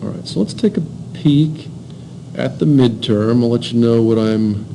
All right, so let's take a peek at the midterm. I'll let you know what I'm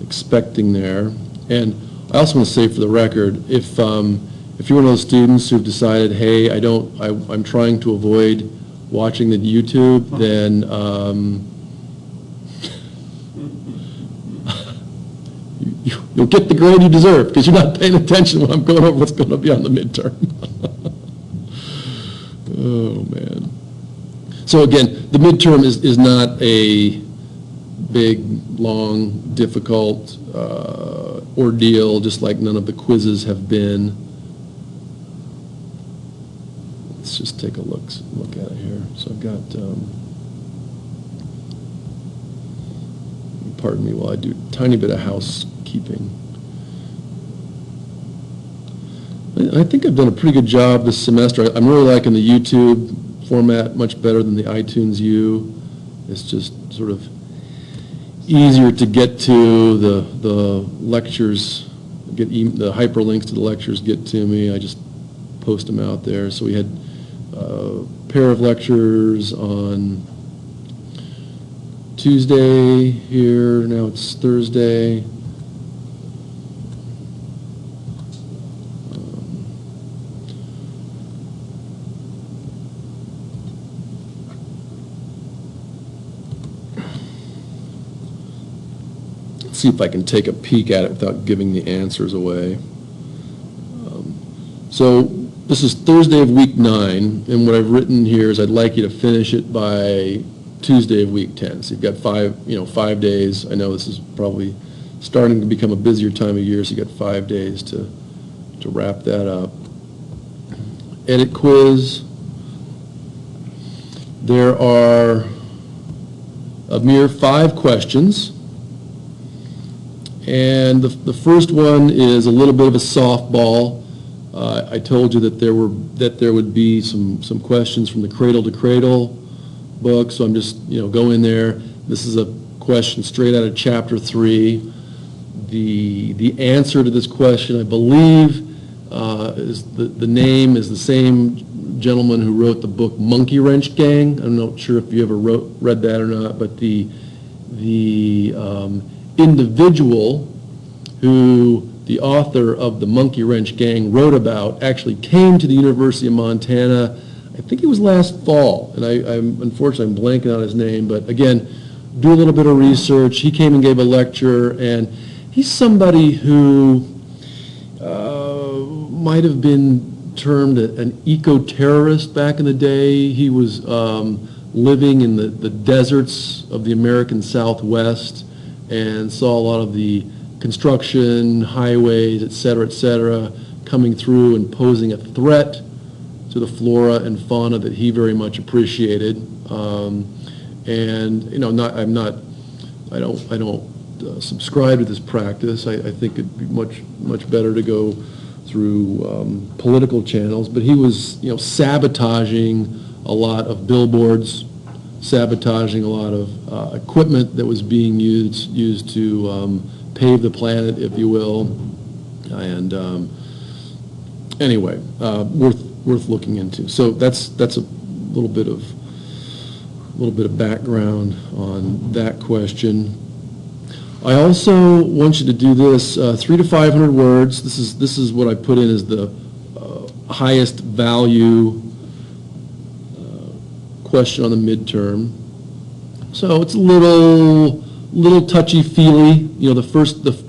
expecting there. And I also want to say for the record, if you're one of those students who've decided, hey, I'm trying to avoid watching the YouTube, then you'll get the grade you deserve because you're not paying attention when I'm going over what's going to be on the midterm. Oh, man. So again, the midterm is not a big, long, difficult ordeal, just like none of the quizzes have been. Let's just take a look at it here. So I've got, pardon me while I do a tiny bit of housekeeping. I think I've done a pretty good job this semester. I'm really liking the YouTube format much better than the iTunes U. It's just sort of easier to get to. The lectures, the hyperlinks to the lectures get to me. I just post them out there. So we had a pair of lectures on Tuesday here. Now it's Thursday. See if I can take a peek at it without giving the answers away. So this is Thursday of week 9, and what I've written here is I'd like you to finish it by Tuesday of week 10. So you've got 5 days. I know this is probably starting to become a busier time of year, so you've got 5 days to wrap that up. Edit quiz. There are a mere 5 questions. And the first one is a little bit of a softball. I told you that there would be some questions from the Cradle to Cradle book, so I'm just go in there. This is a question straight out of chapter 3. The answer to this question, I believe, is the name is the same gentleman who wrote the book Monkey Wrench Gang. I'm not sure if you ever read that or not, but the individual who the author of the Monkey Wrench Gang wrote about actually came to the University of Montana, I think it was last fall, and I'm unfortunately I'm blanking on his name, but again, do a little bit of research. He came and gave a lecture, and he's somebody who might have been termed an eco-terrorist back in the day. He was living in the deserts of the American Southwest and saw a lot of the construction, highways, et cetera, coming through and posing a threat to the flora and fauna that he very much appreciated. And I don't subscribe to this practice. I think it'd be much better to go through political channels. But he was sabotaging a lot of billboards, sabotaging a lot of equipment that was being used to pave the planet, if you will. And anyway, worth looking into. So that's a little bit of background on that question. I also want you to do this 300 to 500 words. This is what I put in as the highest value question on the midterm. So it's a little touchy-feely. The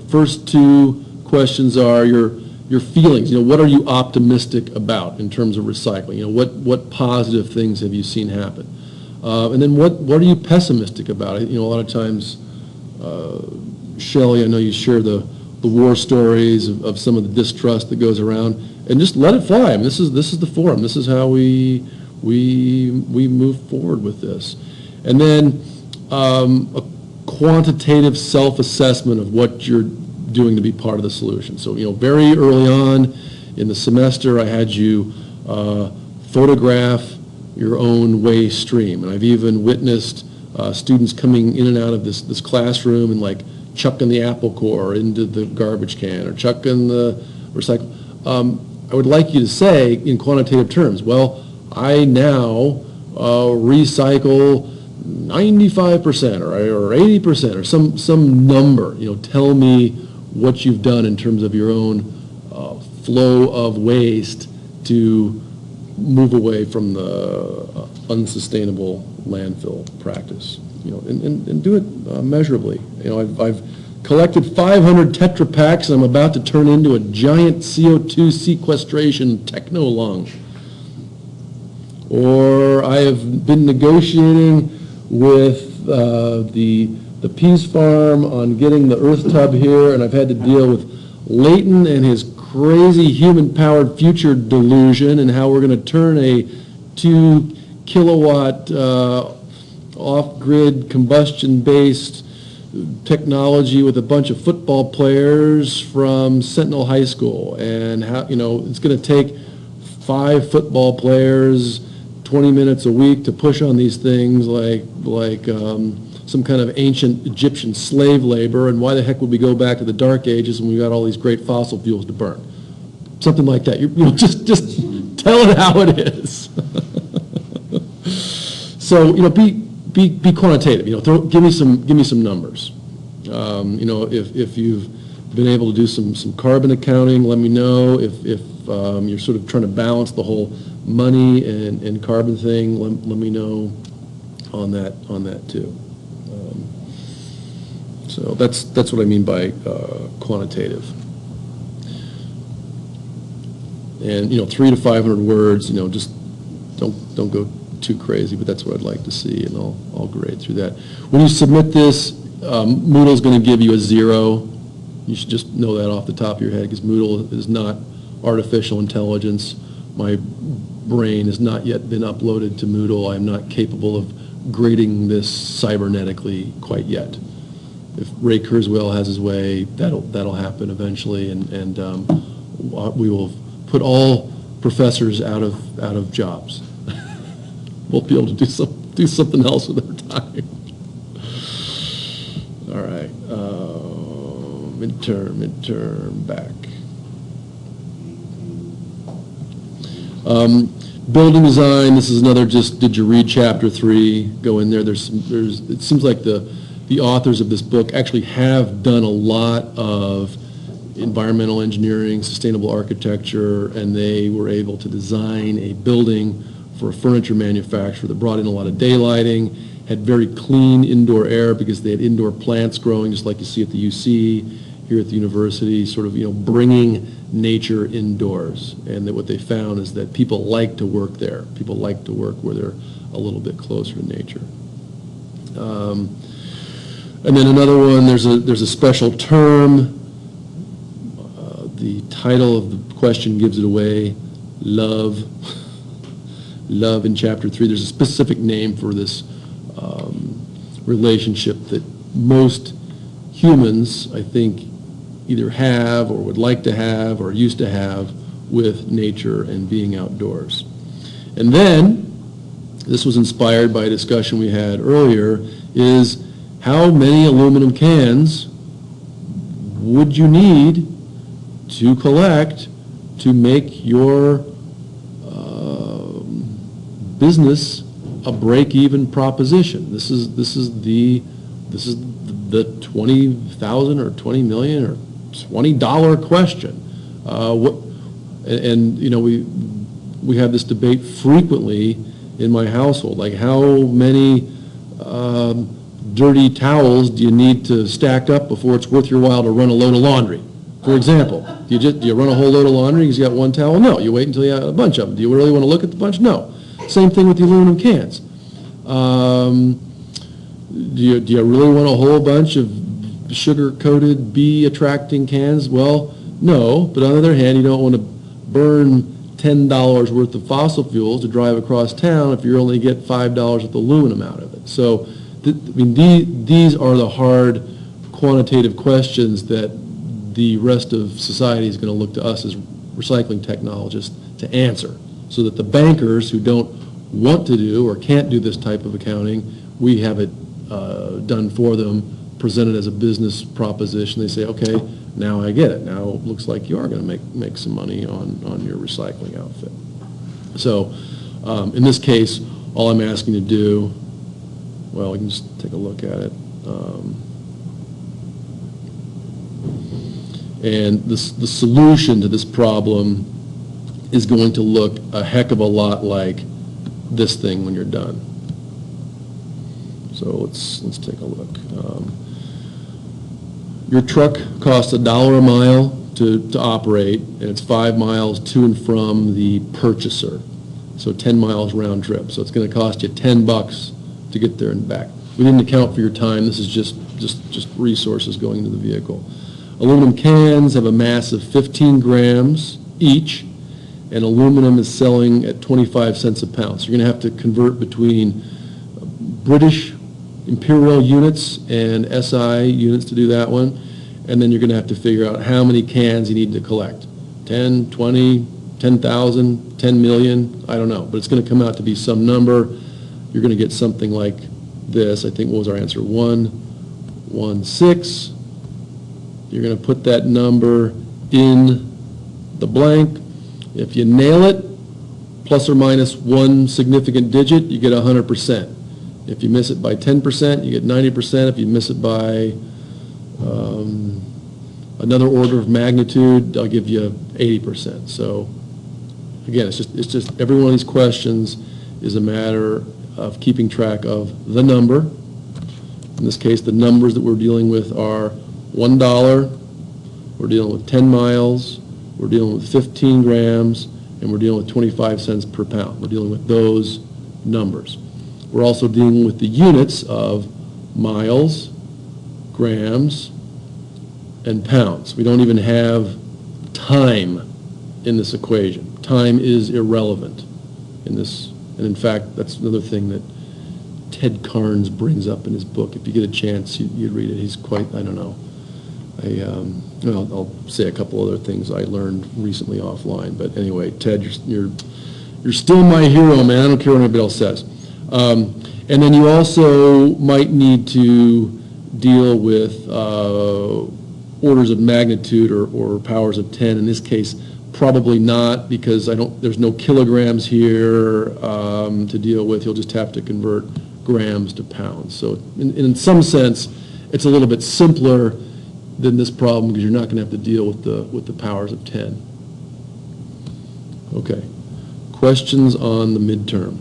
first 2 questions are your feelings. What are you optimistic about in terms of recycling? What positive things have you seen happen? And then what are you pessimistic about? A lot of times, Shelley, I know you share the war stories of some of the distrust that goes around, and just let it fly. I mean, this is the forum. This is how we move forward with this. And then a quantitative self-assessment of what you're doing to be part of the solution. So, very early on in the semester, I had you photograph your own waste stream. And I've even witnessed students coming in and out of this classroom and like chucking the apple core into the garbage can or chucking the recycle. I would like you to say in quantitative terms, well, I now recycle 95% or 80% or some number. Tell me what you've done in terms of your own flow of waste to move away from the unsustainable landfill practice. And do it measurably. I've collected 500 Tetra Paks, and I'm about to turn into a giant CO2 sequestration techno-lung. Or I have been negotiating with the Peas Farm on getting the earth tub here, and I've had to deal with Leighton and his crazy human-powered future delusion and how we're going to turn a 2 kilowatt off-grid combustion-based technology with a bunch of football players from Sentinel High School, and how it's going to take 5 football players 20 minutes a week to push on these things like some kind of ancient Egyptian slave labor, and why the heck would we go back to the Dark Ages when we got all these great fossil fuels to burn? Something like that. Just tell it how it is. So be quantitative. Give me some numbers. If you've been able to do some carbon accounting, let me know. If you're sort of trying to balance the whole money and carbon thing, let me know on that too. So that's what I mean by quantitative. And 300 to 500 words. Just don't go too crazy, but that's what I'd like to see, and I'll grade through that. When you submit this, Moodle's going to give you a 0. You should just know that off the top of your head, because Moodle is not artificial intelligence. My brain has not yet been uploaded to Moodle. I'm not capable of grading this cybernetically quite yet. If Ray Kurzweil has his way, that'll happen eventually, and we will put all professors out of jobs. We'll be able to do something else with our time. All right, midterm back. Building design. This is another. Just did you read chapter 3? Go in there. It seems like the authors of this book actually have done a lot of environmental engineering, sustainable architecture, and they were able to design a building for a furniture manufacturer that brought in a lot of daylighting, had very clean indoor air because they had indoor plants growing, just like you see at the UC here at the university, sort of bringing nature indoors. And that what they found is that people like to work there. People like to work where they're a little bit closer to nature. And then another one, there's a special term. The title of the question gives it away. Love. Love in chapter 3. There's a specific name for this relationship that most humans, I think, either have or would like to have or used to have with nature and being outdoors. And then, this was inspired by a discussion we had earlier, is how many aluminum cans would you need to collect to make your business a break-even proposition? This is the $20,000 or $20 million or $20 question. We have this debate frequently in my household, like how many dirty towels do you need to stack up before it's worth your while to run a load of laundry? For example, do you run a whole load of laundry because you got one towel? No, you wait until you have a bunch of them. Do you really want to look at the bunch? No. Same thing with the aluminum cans. Do you really want a whole bunch of sugar-coated, bee-attracting cans? Well, no. But on the other hand, you don't want to burn $10 worth of fossil fuels to drive across town if you only get $5 worth of aluminum out of it. So, these are the hard quantitative questions that the rest of society is going to look to us as recycling technologists to answer, so that the bankers who don't want to do or can't do this type of accounting, we have it done for them, presented as a business proposition. They say, okay, now I get it. Now it looks like you are going to make some money on your recycling outfit. So in this case, all I'm asking you to do, well, we can just take a look at it. And the solution to this problem is going to look a heck of a lot like this thing when you're done. So let's take a look. Your truck costs $1 a mile to operate, and it's 5 miles to and from the purchaser. So 10 miles round trip. So it's going to cost you $10 to get there and back. We didn't account for your time. This is just resources going into the vehicle. Aluminum cans have a mass of 15 grams each, and aluminum is selling at 25 cents a pound. So you're going to have to convert between British Imperial units and SI units to do that one, and then you're going to have to figure out how many cans you need to collect. 10, 20, 10,000, 10 million, I don't know, but it's going to come out to be some number. You're going to get something like this. I think, what was our answer? 116. You're going to put that number in the blank. If you nail it, plus or minus one significant digit, you get 100%. If you miss it by 10%, you get 90%. If you miss it by another order of magnitude, I'll give you 80%. So again, it's just every one of these questions is a matter of keeping track of the number. In this case, the numbers that we're dealing with are $1, we're dealing with 10 miles, we're dealing with 15 grams, and we're dealing with 25 cents per pound. We're dealing with those numbers. We're also dealing with the units of miles, grams, and pounds. We don't even have time in this equation. Time is irrelevant in this, and in fact, that's another thing that Ted Carnes brings up in his book. If you get a chance, you'd read it. He's quite, I don't know. I'll say a couple other things I learned recently offline. But anyway, Ted, you're still my hero, man. I don't care what anybody else says. And then you also might need to deal with orders of magnitude or powers of 10. In this case, probably not, because there's no kilograms here to deal with. You'll just have to convert grams to pounds. So in some sense, it's a little bit simpler than this problem, because you're not going to have to deal with the powers of 10. Okay. Questions on the midterm?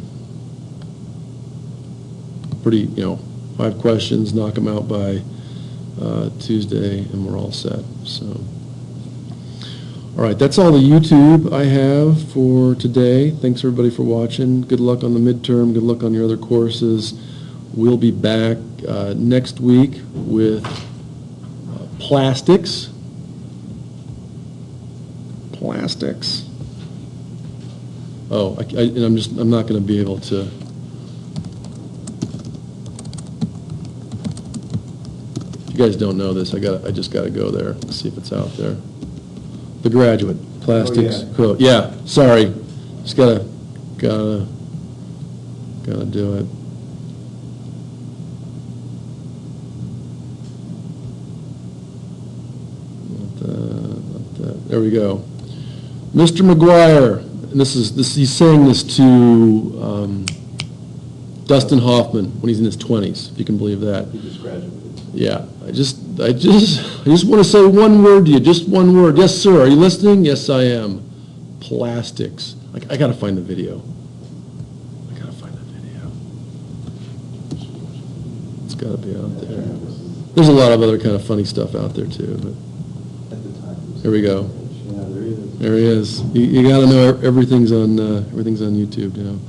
Pretty, 5 questions, knock them out by Tuesday, and we're all set. So, all right, that's all the YouTube I have for today. Thanks everybody for watching. Good luck on the midterm. Good luck on your other courses. We'll be back next week with plastics. Oh, I'm not going to be able to. If you guys don't know this, I just got to go there and see if it's out there. The Graduate Plastics Code. Yeah, sorry, just gotta do it. There we go. Mr. McGuire, and he's saying this to Dustin Hoffman when he's in his 20s, if you can believe that. He just graduated. Yeah, I just want to say one word to you, just one word. Yes, sir. Are you listening? Yes, I am. Plastics. I got to find the video. It's got to be out there. There's a lot of other kind of funny stuff out there too, but. There we go. Yeah, there he is. There he is. You got to know everything's on YouTube.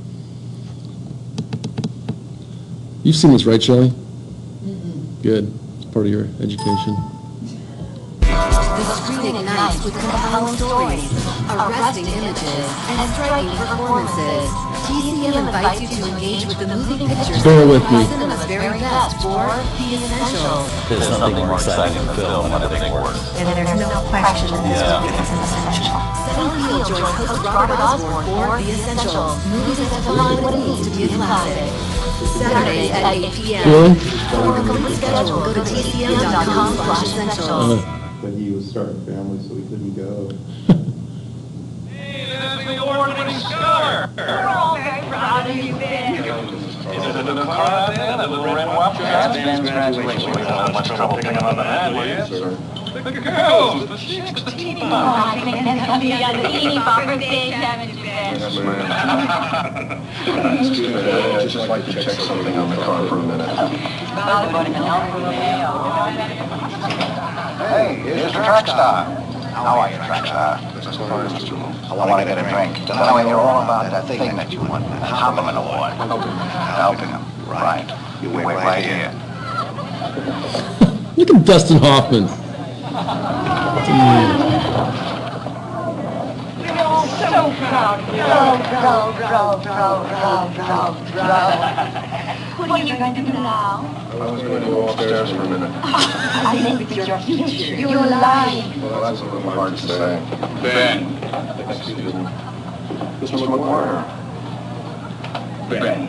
You've seen this, right, Shelley? Mm-hmm. Good. It's part of your education. The screen ignites with compelling stories, arresting images, and striking performances. TCM invites you to engage with the moving pictures. Bear with me. Cinema's very best for The Essentials. There's nothing more exciting than film when everything works. And there's no question that this movie is an essential. 7 p.m. joins host Robert Osborne for The Essentials. Movies that define what it means to be a classic. Saturdays at 8 p.m. Really? For a complete schedule, go to tcm.com/essentials. But he was starting a family, so he couldn't go. Hey, that's the award-winning star! We're all very proud of you, Ben. Is it in the car out there, that little red whop? That's Ben's graduation. We won't have much trouble picking him up in that, will you? Sir. The girls, the chicks, the teeny Oh, boppers. I think that's going to be on the teeny bopper stage, haven't you, Ben? Yes, ma'am. Excuse me, I'd just like to check something on the car for a minute. Hey, here's the track star. How are you, track star? That's fine, Mr. Lowe. I want to get a drink to know you're all about that thing that you won, the Compliment Award. Helping him. Right. You wait right here. Look at Dustin Hoffman. So proud. What are you going to do now? I was going to go upstairs for a minute. I think it's your future, your life. Well, that's a little hard to say. Ben. Excuse me. Mr. McGuire. Ben.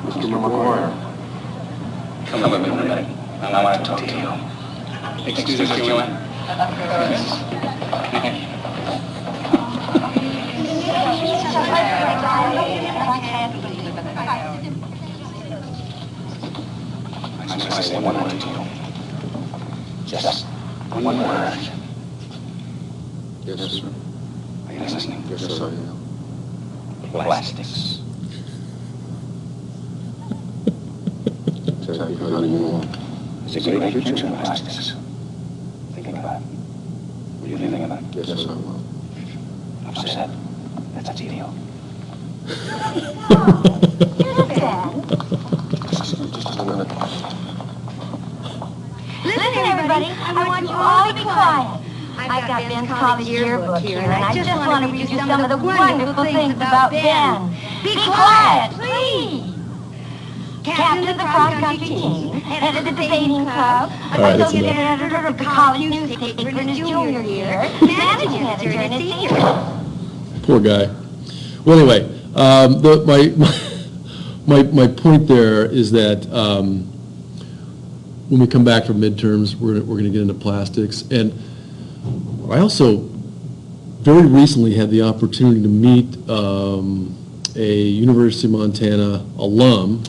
Mr. McGuire. Come with me a minute. I want to talk to you. Excuse us, Joanne? I'm going to say one word to you. Just one word. Yes, sir. Are you listening? Yes, sir, I am. Plastics. Exactly how do you want? It's a great future in plastics. Think about it. Will you think about it? Yes, sir, I will. Enough said. That's a deal. Just a minute. Listen, everybody, I want you all to be quiet. I've got Ben's college yearbook here, and I just want to read you some of the wonderful things about Ben. Be quiet, please. Captain of the cross-country team, head of the debating club, right, that's associate enough. editor of the college newspaper in his junior year, managing editor in his senior. Poor guy. Well, anyway, my point there is that when we come back from midterms, we're going to get into plastics. And I also very recently had the opportunity to meet a University of Montana alum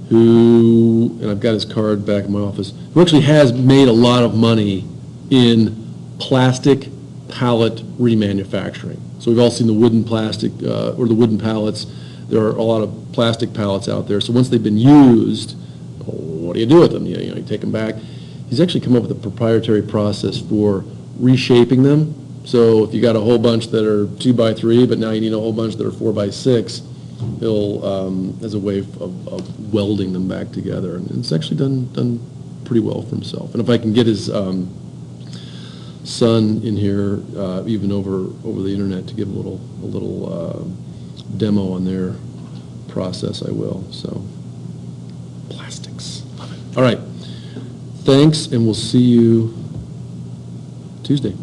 who, and I've got his card back in my office, who actually has made a lot of money in plastic pallet remanufacturing. So we've all seen the wooden plastic, or the wooden pallets. There are a lot of plastic pallets out there. So once they've been used, what do you do with them? You take them back. He's actually come up with a proprietary process for reshaping them. So if you got a whole bunch that are 2x3, but now you need a whole bunch that are 4x6, he'll as a way of welding them back together, and it's actually done pretty well for himself. And if I can get his son in here, even over the internet, to give a little demo on their process, I will. So plastics, love it. All right, thanks, and we'll see you Tuesday.